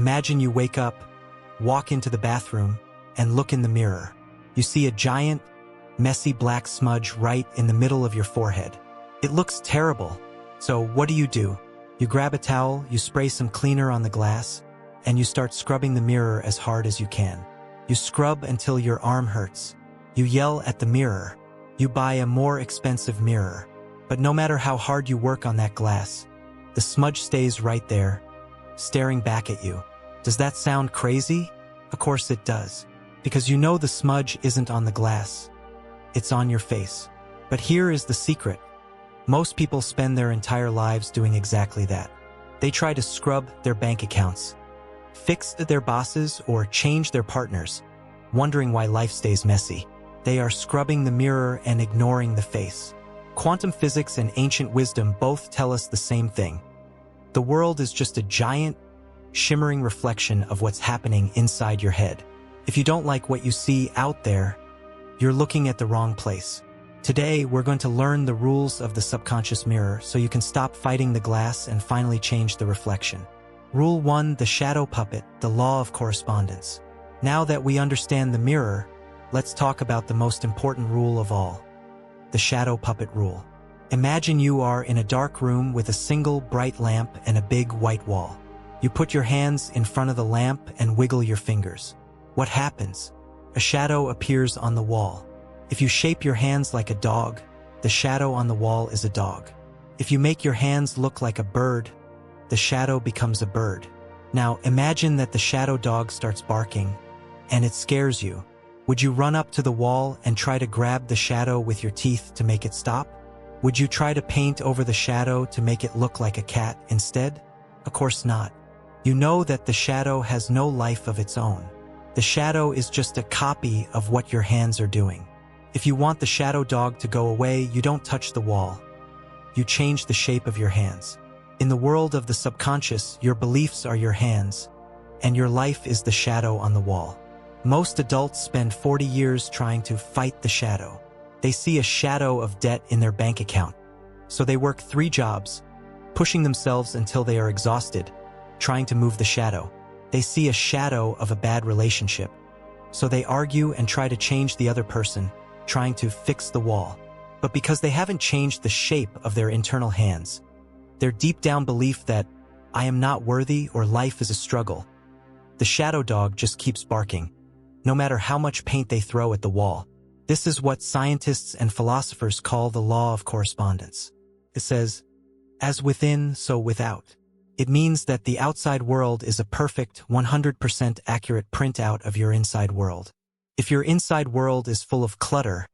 Imagine you wake up, walk into the bathroom, and look in the mirror. You see a giant, messy black smudge right in the middle of your forehead. It looks terrible. So what do? You grab a towel, you spray some cleaner on the glass, and you start scrubbing the mirror as hard as you can. You scrub until your arm hurts. You yell at the mirror. You buy a more expensive mirror. But no matter how hard you work on that glass, the smudge stays right there, staring back at you. Does that sound crazy? Of course it does. Because you know the smudge isn't on the glass. It's on your face. But here is the secret. Most people spend their entire lives doing exactly that. They try to scrub their bank accounts, fix their bosses, or change their partners, wondering why life stays messy. They are scrubbing the mirror and ignoring the face. Quantum physics and ancient wisdom both tell us the same thing. The world is just a giant, shimmering reflection of what's happening inside your head. If you don't like what you see out there, you're looking at the wrong place. Today, we're going to learn the rules of the subconscious mirror so you can stop fighting the glass and finally change the reflection. Rule 1, the shadow puppet, the law of correspondence. Now that we understand the mirror, let's talk about the most important rule of all, the shadow puppet rule. Imagine you are in a dark room with a single bright lamp and a big white wall. You put your hands in front of the lamp and wiggle your fingers. What happens? A shadow appears on the wall. If you shape your hands like a dog, the shadow on the wall is a dog. If you make your hands look like a bird, the shadow becomes a bird. Now imagine that the shadow dog starts barking, and it scares you. Would you run up to the wall and try to grab the shadow with your teeth to make it stop? Would you try to paint over the shadow to make it look like a cat instead? Of course not. You know that the shadow has no life of its own. The shadow is just a copy of what your hands are doing. If you want the shadow dog to go away, you don't touch the wall. You change the shape of your hands. In the world of the subconscious, your beliefs are your hands, and your life is the shadow on the wall. Most adults spend 40 years trying to fight the shadow. They see a shadow of debt in their bank account, so they work 3 jobs, pushing themselves until they are exhausted, trying to move the shadow. They see a shadow of a bad relationship, so they argue and try to change the other person, trying to fix the wall. But because they haven't changed the shape of their internal hands, their deep down belief that I am not worthy or life is a struggle, the shadow dog just keeps barking, no matter how much paint they throw at the wall. This is what scientists and philosophers call the law of correspondence. It says, as within, so without. It means that the outside world is a perfect, 100% accurate printout of your inside world. If your inside world is full of clutter,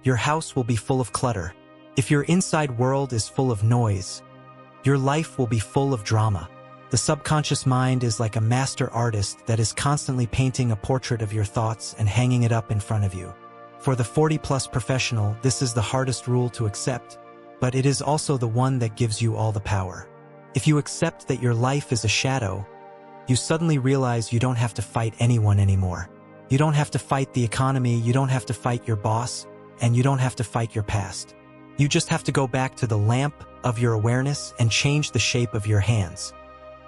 your house will be full of clutter. If your inside world is full of noise, your life will be full of drama. The subconscious mind is like a master artist that is constantly painting a portrait of your thoughts and hanging it up in front of you. For the 40-plus professional, this is the hardest rule to accept, but it is also the one that gives you all the power. If you accept that your life is a shadow, you suddenly realize you don't have to fight anyone anymore. You don't have to fight the economy, you don't have to fight your boss, and you don't have to fight your past. You just have to go back to the lamp of your awareness and change the shape of your hands.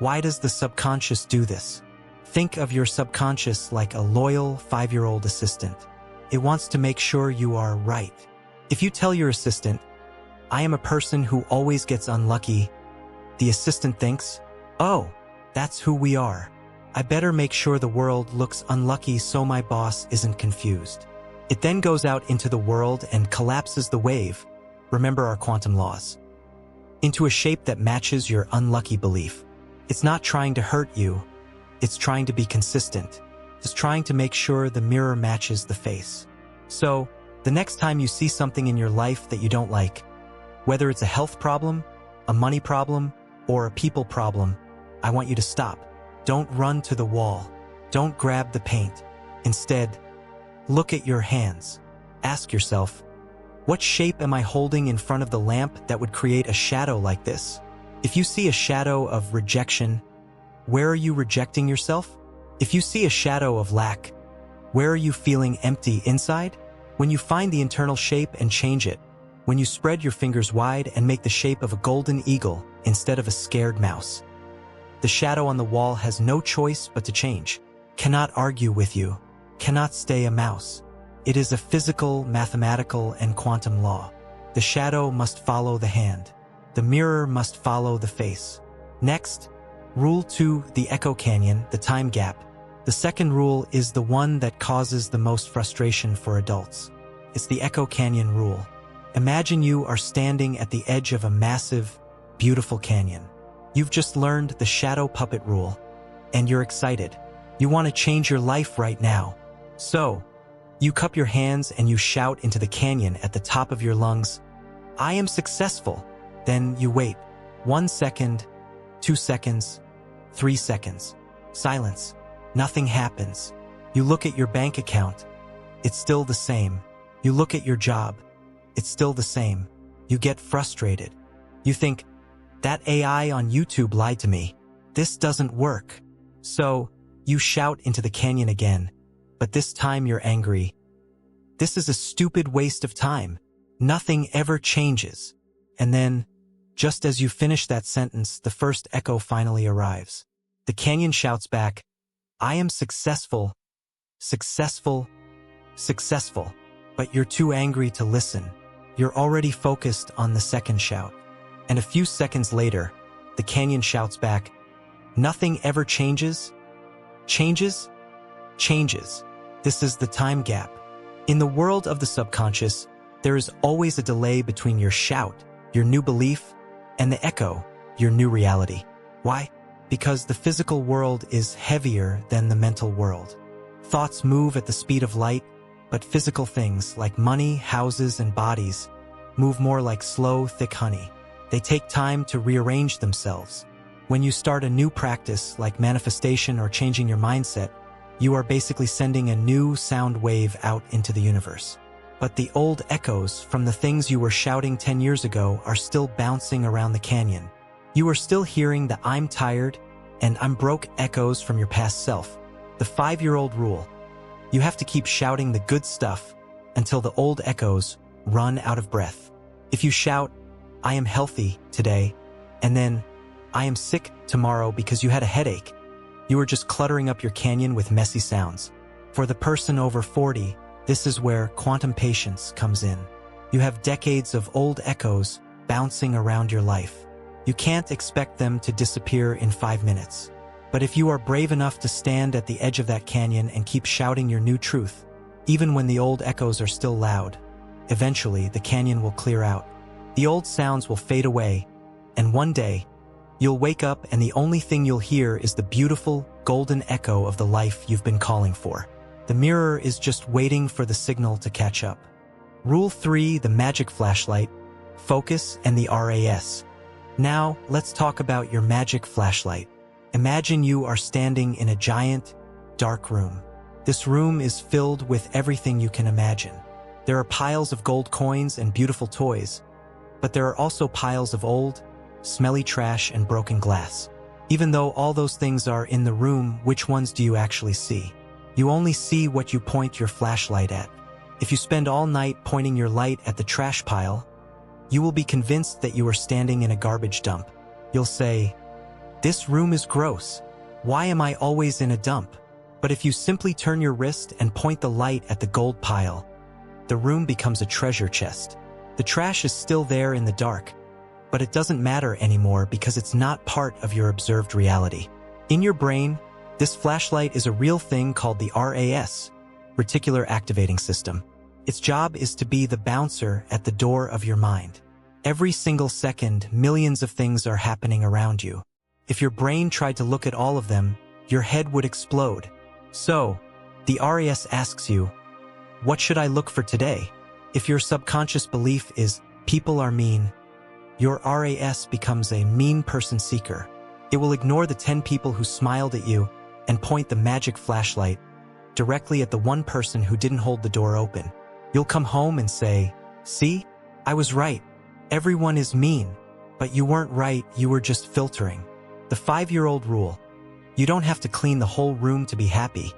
Why does the subconscious do this? Think of your subconscious like a loyal 5-year-old assistant. It wants to make sure you are right. If you tell your assistant, I am a person who always gets unlucky, the assistant thinks, oh, that's who we are. I better make sure the world looks unlucky so my boss isn't confused. It then goes out into the world and collapses the wave, remember our quantum laws, into a shape that matches your unlucky belief. It's not trying to hurt you, it's trying to be consistent. It's trying to make sure the mirror matches the face. So, the next time you see something in your life that you don't like, whether it's a health problem, a money problem, or a people problem, I want you to stop. Don't run to the wall. Don't grab the paint. Instead, look at your hands. Ask yourself, what shape am I holding in front of the lamp that would create a shadow like this? If you see a shadow of rejection, where are you rejecting yourself? If you see a shadow of lack, where are you feeling empty inside? When you find the internal shape and change it, when you spread your fingers wide and make the shape of a golden eagle instead of a scared mouse, The shadow on the wall has no choice but to change. Cannot argue with you. Cannot stay a mouse. It is a physical, mathematical, and quantum law. The shadow must follow the hand. The mirror must follow the face. Next, Rule 2, the echo canyon, the time gap. The second rule is the one that causes the most frustration for adults. It's the echo canyon rule. Imagine you are standing at the edge of a massive, beautiful canyon. You've just learned the shadow puppet rule, and you're excited. You want to change your life right now. So, you cup your hands and you shout into the canyon at the top of your lungs, "I am successful." Then you wait. 1 second, 2 seconds, 3 seconds. Silence. Nothing happens. You look at your bank account. It's still the same. You look at your job. It's still the same. You get frustrated. You think, that AI on YouTube lied to me. This doesn't work. So, you shout into the canyon again, but this time you're angry. This is a stupid waste of time. Nothing ever changes. And then, just as you finish that sentence, the first echo finally arrives. The canyon shouts back, "I am successful, successful, successful." But you're too angry to listen. You're already focused on the second shout. And a few seconds later, the canyon shouts back, "Nothing ever changes? Changes? Changes." This is the time gap. In the world of the subconscious, there is always a delay between your shout, your new belief, and the echo, your new reality. Why? Because the physical world is heavier than the mental world. Thoughts move at the speed of light, but physical things like money, houses, and bodies move more like slow, thick honey. They take time to rearrange themselves. When you start a new practice like manifestation or changing your mindset, you are basically sending a new sound wave out into the universe. But the old echoes from the things you were shouting 10 years ago are still bouncing around the canyon. You are still hearing the "I'm tired" and "I'm broke" echoes from your past self. The 5-year-old rule. You have to keep shouting the good stuff until the old echoes run out of breath. If you shout, "I am healthy today," and then, "I am sick tomorrow" because you had a headache, you are just cluttering up your canyon with messy sounds. For the person over 40, this is where quantum patience comes in. You have decades of old echoes bouncing around your life. You can't expect them to disappear in 5 minutes. But if you are brave enough to stand at the edge of that canyon and keep shouting your new truth, even when the old echoes are still loud, eventually the canyon will clear out. The old sounds will fade away, and one day, you'll wake up and the only thing you'll hear is the beautiful, golden echo of the life you've been calling for. The mirror is just waiting for the signal to catch up. Rule 3, the magic flashlight, focus, and the RAS. Now, let's talk about your magic flashlight. Imagine you are standing in a giant, dark room. This room is filled with everything you can imagine. There are piles of gold coins and beautiful toys, but there are also piles of old, smelly trash and broken glass. Even though all those things are in the room, which ones do you actually see? You only see what you point your flashlight at. If you spend all night pointing your light at the trash pile, you will be convinced that you are standing in a garbage dump. You'll say, "This room is gross. Why am I always in a dump?" But if you simply turn your wrist and point the light at the gold pile, the room becomes a treasure chest. The trash is still there in the dark, but it doesn't matter anymore because it's not part of your observed reality. In your brain, this flashlight is a real thing called the RAS, Reticular Activating System. Its job is to be the bouncer at the door of your mind. Every single second, millions of things are happening around you. If your brain tried to look at all of them, your head would explode. So, the RAS asks you, what should I look for today? If your subconscious belief is, people are mean, your RAS becomes a mean person seeker. It will ignore the 10 people who smiled at you and point the magic flashlight directly at the one person who didn't hold the door open. You'll come home and say, "See, I was right. Everyone is mean." But you weren't right, you were just filtering. The 5-year-old rule. You don't have to clean the whole room to be happy.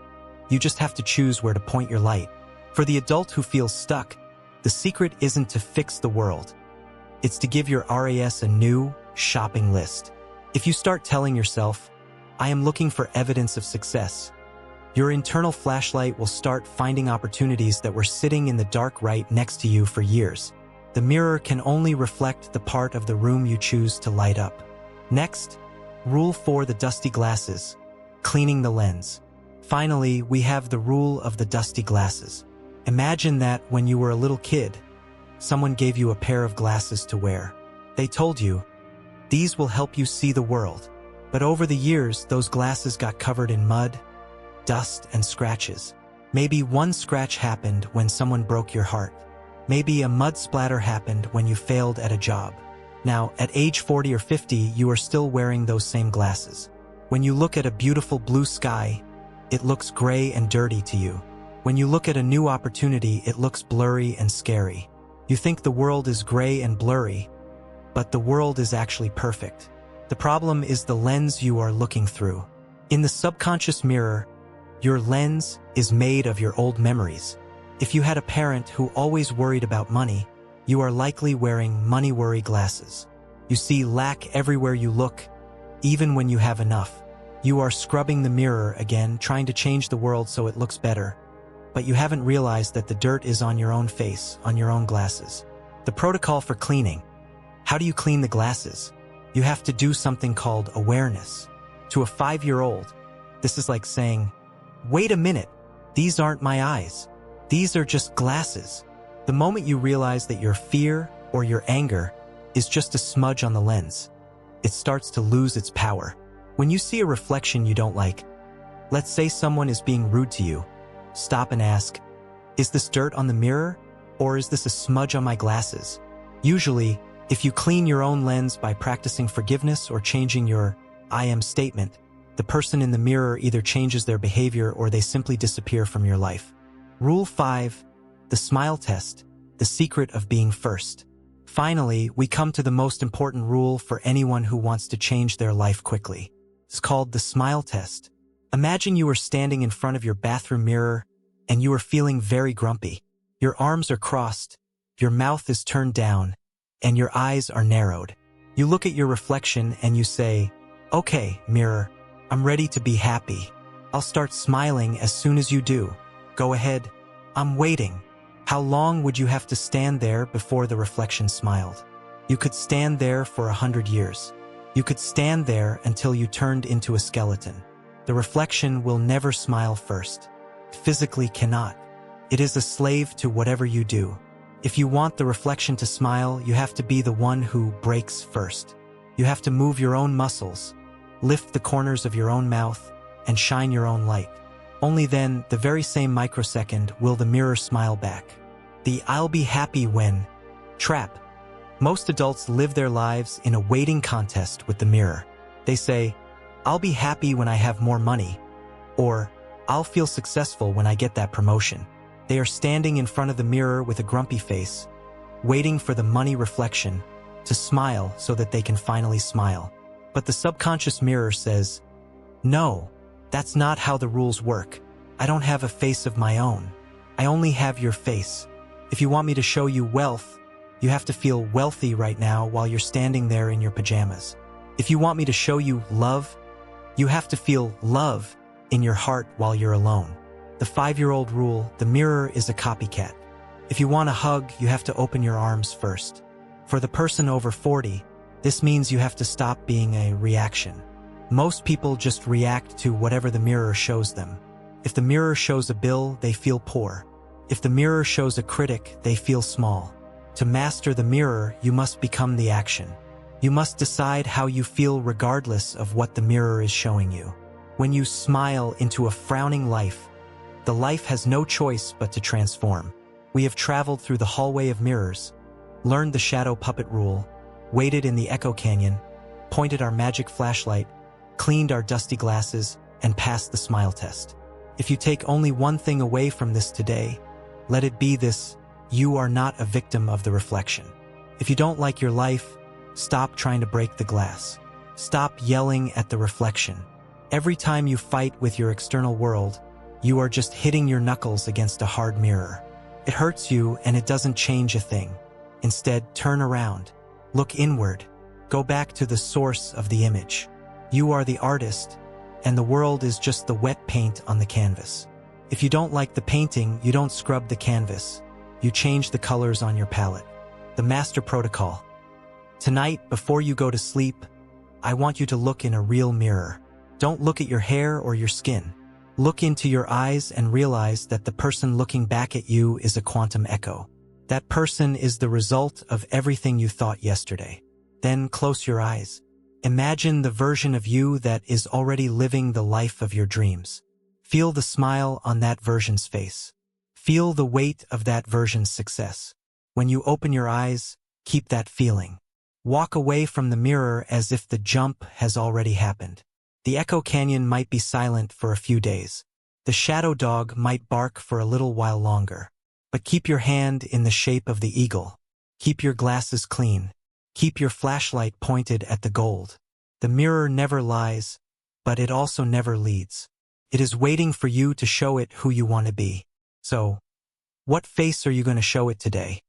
You just have to choose where to point your light. For the adult who feels stuck, the secret isn't to fix the world. It's to give your RAS a new shopping list. If you start telling yourself, I am looking for evidence of success. Your internal flashlight will start finding opportunities that were sitting in the dark right next to you for years. The mirror can only reflect the part of the room you choose to light up. Next, Rule 4: the dusty glasses. Cleaning the lens. Finally, we have the rule of the dusty glasses. Imagine that when you were a little kid, someone gave you a pair of glasses to wear. They told you, these will help you see the world. But over the years, those glasses got covered in mud, dust, and scratches. Maybe one scratch happened when someone broke your heart. Maybe a mud splatter happened when you failed at a job. Now, at age 40 or 50, you are still wearing those same glasses. When you look at a beautiful blue sky, it looks gray and dirty to you. When you look at a new opportunity, it looks blurry and scary. You think the world is gray and blurry, but the world is actually perfect. The problem is the lens you are looking through. In the subconscious mirror, your lens is made of your old memories. If you had a parent who always worried about money, you are likely wearing money worry glasses. You see lack everywhere you look, even when you have enough. You are scrubbing the mirror again, trying to change the world so it looks better. But you haven't realized that the dirt is on your own face, on your own glasses. The protocol for cleaning. How do you clean the glasses? You have to do something called awareness. To a 5-year-old, this is like saying, wait a minute, these aren't my eyes. These are just glasses. The moment you realize that your fear or your anger is just a smudge on the lens, it starts to lose its power. When you see a reflection you don't like, let's say someone is being rude to you, stop and ask, is this dirt on the mirror, or is this a smudge on my glasses? Usually, if you clean your own lens by practicing forgiveness or changing your I am statement, the person in the mirror either changes their behavior or they simply disappear from your life. Rule 5: the smile test, the secret of being first. Finally, we come to the most important rule for anyone who wants to change their life quickly. It's called the smile test. Imagine you are standing in front of your bathroom mirror and you are feeling very grumpy. Your arms are crossed, your mouth is turned down, and your eyes are narrowed. You look at your reflection and you say, okay, mirror, I'm ready to be happy. I'll start smiling as soon as you do. Go ahead, I'm waiting. How long would you have to stand there before the reflection smiled? You could stand there for 100 years. You could stand there until you turned into a skeleton. The reflection will never smile first. Physically cannot. It is a slave to whatever you do. If you want the reflection to smile, you have to be the one who breaks first. You have to move your own muscles, lift the corners of your own mouth, and shine your own light. Only then, the very same microsecond, will the mirror smile back. The I'll be happy when trap. Most adults live their lives in a waiting contest with the mirror. They say, I'll be happy when I have more money, or I'll feel successful when I get that promotion. They are standing in front of the mirror with a grumpy face, waiting for the money reflection to smile so that they can finally smile. But the subconscious mirror says, no, that's not how the rules work. I don't have a face of my own. I only have your face. If you want me to show you wealth, you have to feel wealthy right now while you're standing there in your pajamas. If you want me to show you love, you have to feel love in your heart while you're alone. The 5-year-old rule, the mirror is a copycat. If you want a hug, you have to open your arms first. For the person over 40, this means you have to stop being a reaction. Most people just react to whatever the mirror shows them. If the mirror shows a bill, they feel poor. If the mirror shows a critic, they feel small. To master the mirror, you must become the action. You must decide how you feel regardless of what the mirror is showing you. When you smile into a frowning life, the life has no choice but to transform. We have traveled through the hallway of mirrors, learned the shadow puppet rule, waited in the echo canyon, pointed our magic flashlight, cleaned our dusty glasses, and passed the smile test. If you take only one thing away from this today, let it be this: you are not a victim of the reflection. If you don't like your life, stop trying to break the glass. Stop yelling at the reflection. Every time you fight with your external world, you are just hitting your knuckles against a hard mirror. It hurts you and it doesn't change a thing. Instead, turn around. Look inward. Go back to the source of the image. You are the artist, and the world is just the wet paint on the canvas. If you don't like the painting, you don't scrub the canvas. You change the colors on your palette. The master protocol. Tonight, before you go to sleep, I want you to look in a real mirror. Don't look at your hair or your skin. Look into your eyes and realize that the person looking back at you is a quantum echo. That person is the result of everything you thought yesterday. Then close your eyes. Imagine the version of you that is already living the life of your dreams. Feel the smile on that version's face. Feel the weight of that version's success. When you open your eyes, keep that feeling. Walk away from the mirror as if the jump has already happened. The echo canyon might be silent for a few days. The shadow dog might bark for a little while longer. But keep your hand in the shape of the eagle. Keep your glasses clean. Keep your flashlight pointed at the gold. The mirror never lies, but it also never leads. It is waiting for you to show it who you want to be. So, what face are you going to show it today?